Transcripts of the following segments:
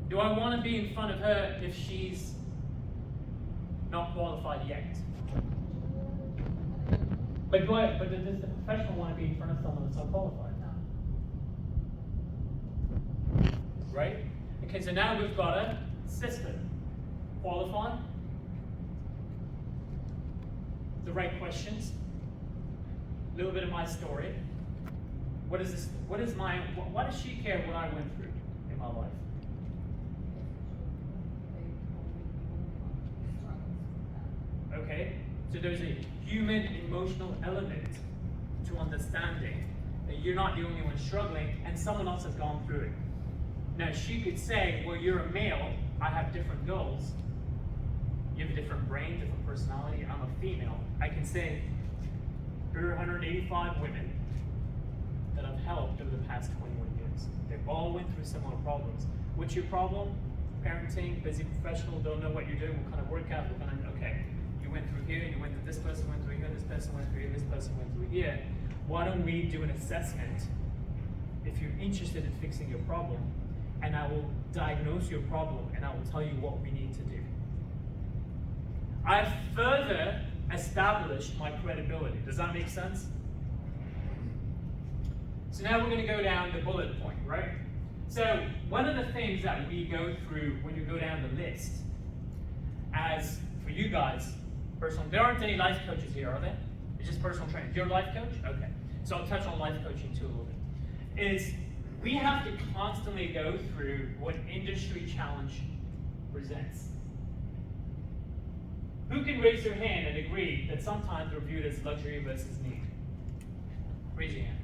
Do I want to be in front of her if she's not qualified yet? But does the professional want to be in front of someone that's not qualified? Right? Okay, so now we've got a system. Qualified. The right questions. A little bit of my story. What is this? What is my? Why does she care what I went through in my life? Okay, so there's a human emotional element to understanding that you're not the only one struggling and someone else has gone through it. Now she could say, well, you're a male, I have different goals. You have a different brain, different personality, I'm a female. I can say, here are 185 women that I've helped over the past 21 years. They've all went through similar problems. What's your problem? Parenting, busy professional, don't know what you're doing, what kind of workout, okay. You went through here, you went through this person went through here, this person went through here, this person went through here. Why don't we do an assessment if you're interested in fixing your problem, and I will diagnose your problem and I will tell you what we need to do. I've further established my credibility. Does that make sense? So now we're going to go down the bullet point, right? So one of the things that we go through when you go down the list, as for you guys, there aren't any life coaches here, are there? It's just personal training. You're a life coach? Okay. So I'll touch on life coaching too a little bit. Is we have to constantly go through what industry challenge presents. Who can raise their hand and agree that sometimes we're viewed as luxury versus need? Raise your hand.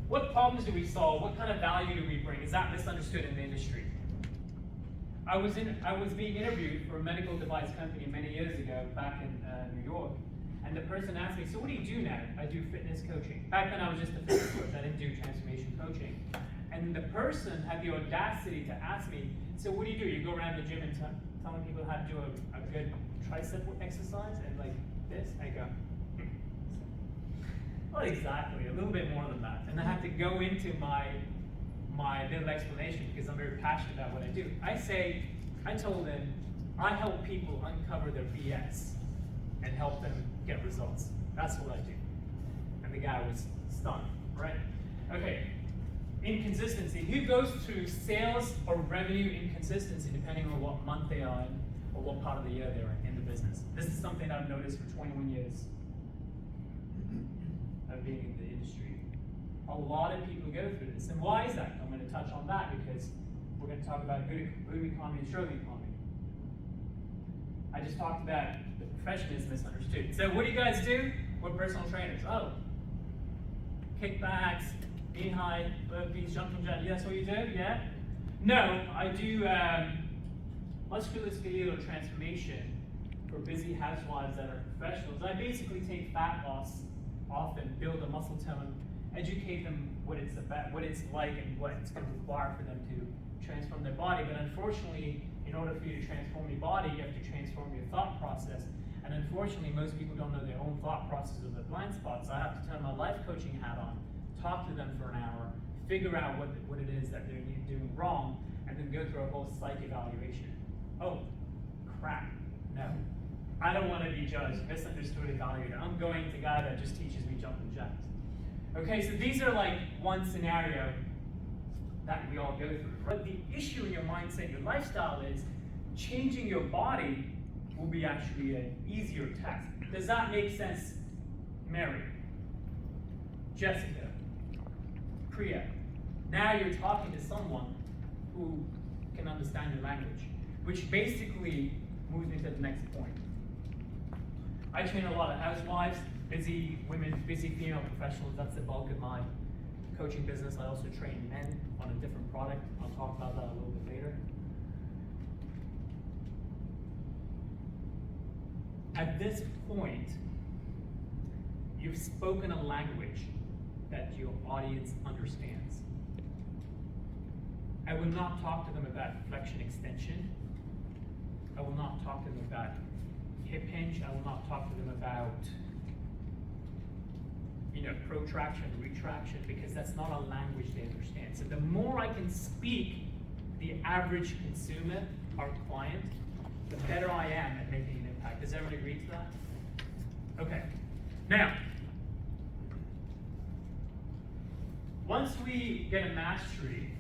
What problems do we solve? What kind of value do we bring? Is that misunderstood in the industry? I was being interviewed for a medical device company many years ago back in New York, and the person asked me, so what do you do now? I do fitness coaching. Back then I was just a fitness coach, I didn't do transformation coaching. And the person had the audacity to ask me, so what do? You go around the gym and telling people how to do a good tricep exercise and like this? I go, well, exactly, a little bit more than that. And I have to go into my little explanation because I'm very passionate about what I do. I told them, I help people uncover their BS and help them get results. That's what I do. And the guy was stunned, right? Okay, inconsistency. Who goes through sales or revenue inconsistency depending on what month they are in or what part of the year they're in the business? This is something I've noticed for 21 years of being in the industry. A lot of people go through this. And why is that? I'm going to touch on that because we're going to talk about good economy and struggling economy. I just talked about the profession is misunderstood. So what do you guys do? We're personal trainers. Oh, kickbacks, knee high, burpees, jumping jacks. That's what you do? Yeah? No, I do musculoskeletal transformation for busy housewives that are professionals. I basically take fat loss off them, build a muscle tone, educate them what it's about, what it's like, and what it's going to require for them to transform their body. But unfortunately, in order for you to transform your body, you have to transform your thought process. And unfortunately, most people don't know their own thought process or their blind spots. So I have to turn my life coaching hat on, talk to them for an hour, figure out what it is that they're doing wrong, and then go through a whole psych evaluation. Oh, crap, no. I don't want to be judged, misunderstood, evaluated. I'm going to the guy that just teaches me jumping jacks. Okay, so these are like one scenario that we all go through. But the issue in your mindset, your lifestyle is changing your body will be actually an easier task. Does that make sense, Mary? Jessica? Priya? Now you're talking to someone who can understand your language, which basically moves me to the next point. I train a lot of housewives, busy women, busy female professionals. That's the bulk of my coaching business. I also train men on a different product. I'll talk about that a little bit later. At this point, you've spoken a language that your audience understands. I will not talk to them about flexion extension. I will not talk to them about hip hinge. I will not talk to them about protraction, retraction, because that's not a language they understand. So the more I can speak the average consumer, our client, the better I am at making an impact. Does everyone agree to that? Okay. Now, once we get a mastery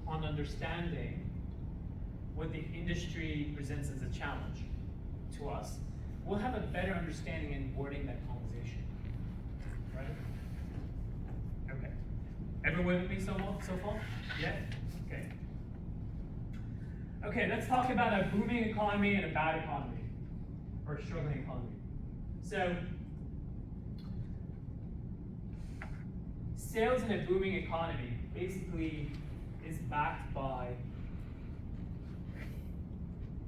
on understanding what the industry presents as a challenge to us, we'll have a better understanding in wording that conversation, right? Okay. Everyone with me so far? Yeah? Okay. Okay, let's talk about a booming economy and a bad economy, or a struggling economy. So, sales in a booming economy basically is backed by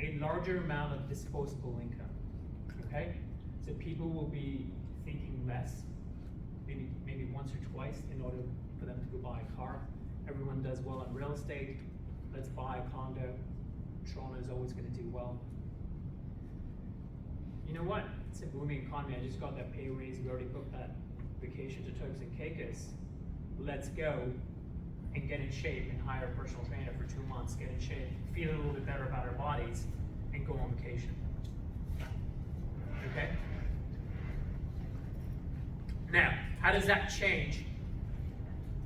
a larger amount of disposable income, okay? So people will be thinking less, maybe once or twice in order for them to go buy a car. Everyone does well in real estate. Let's buy a condo. Toronto is always gonna do well. You know what? It's a booming economy. I just got that pay raise. We already booked that vacation to Turks and Caicos. Let's go and get in shape and hire a personal trainer for 2 months, get in shape, feel a little bit better about our bodies, and go on vacation. Okay? Now, how does that change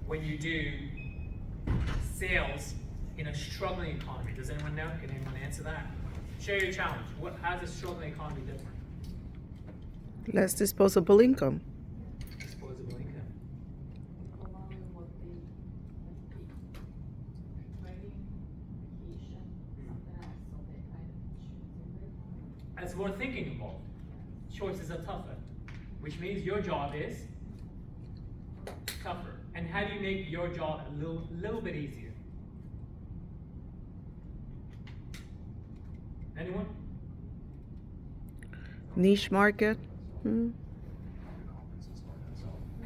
when you do sales in a struggling economy? Does anyone know? Can anyone answer that? Share your challenge. How's a struggling economy different? Less disposable income. Disposable income. That's more thinking involved. Choices are tougher, which means your job is tougher. And how do you make your job a little bit easier? Anyone? Niche market. Good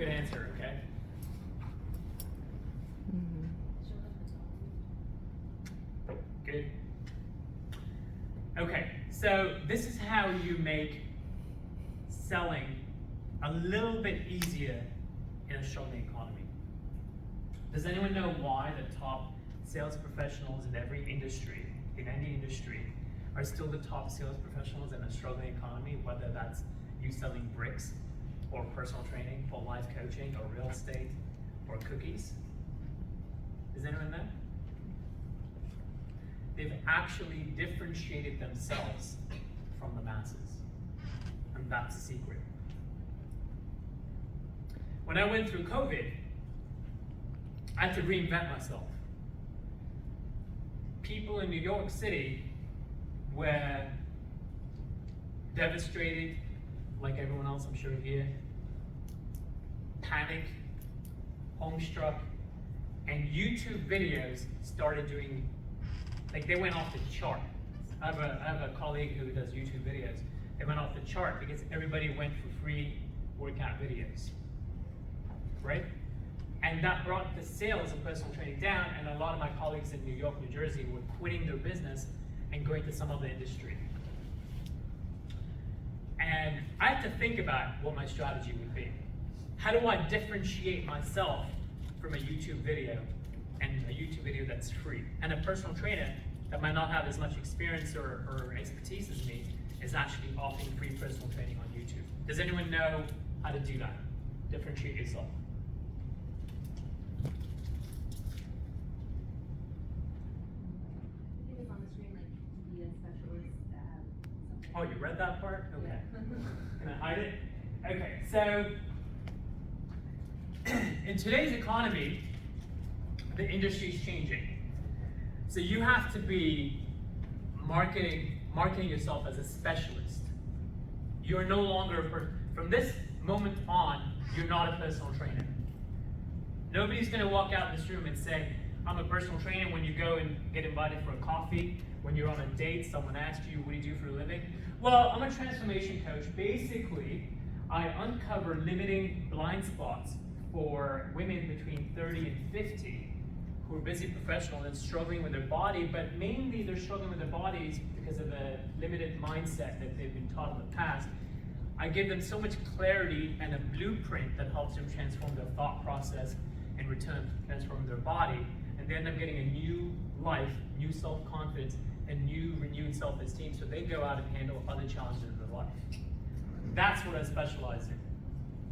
answer, okay? Good. Okay, so this is how you make selling a little bit easier in a struggling economy. Does anyone know why the top sales professionals in every industry, in any industry, are still the top sales professionals in a struggling economy, whether that's you selling bricks, or personal training, or life coaching, or real estate, or cookies? Does anyone know? They've actually differentiated themselves from the masses. And that's the secret. When I went through COVID, I had to reinvent myself. People in New York City were devastated, like everyone else I'm sure here, panic, homestruck, and YouTube videos started doing, like they went off the chart. I have a colleague who does YouTube videos. They went off the chart because everybody went for free workout videos, right? And that brought the sales of personal training down, and a lot of my colleagues in New York, New Jersey were quitting their business and going to some other industry. And I had to think about what my strategy would be. How do I differentiate myself from a YouTube video, and a YouTube video that's free? And a personal trainer that might not have as much experience or expertise as me is actually offering free personal training on YouTube. Does anyone know how to do that? Differentiate yourself. Oh, you read that part? Okay. Can I hide it? Okay, so in today's economy, the industry is changing. So you have to be marketing yourself as a specialist. You're no longer, from this moment on, you're not a personal trainer. Nobody's gonna walk out in this room and say, I'm a personal trainer when you go and get invited for a coffee, when you're on a date, someone asks you, what do you do for a living? Well, I'm a transformation coach. Basically, I uncover limiting blind spots for women between 30 and 50 who are busy professionals and struggling with their body, but mainly they're struggling with their bodies because of a limited mindset that they've been taught in the past. I give them so much clarity and a blueprint that helps them transform their thought process and return transform their body, and they end up getting a new life, new self-confidence, and new renewed self-esteem, so they go out and handle other challenges in their life. That's what I specialize in.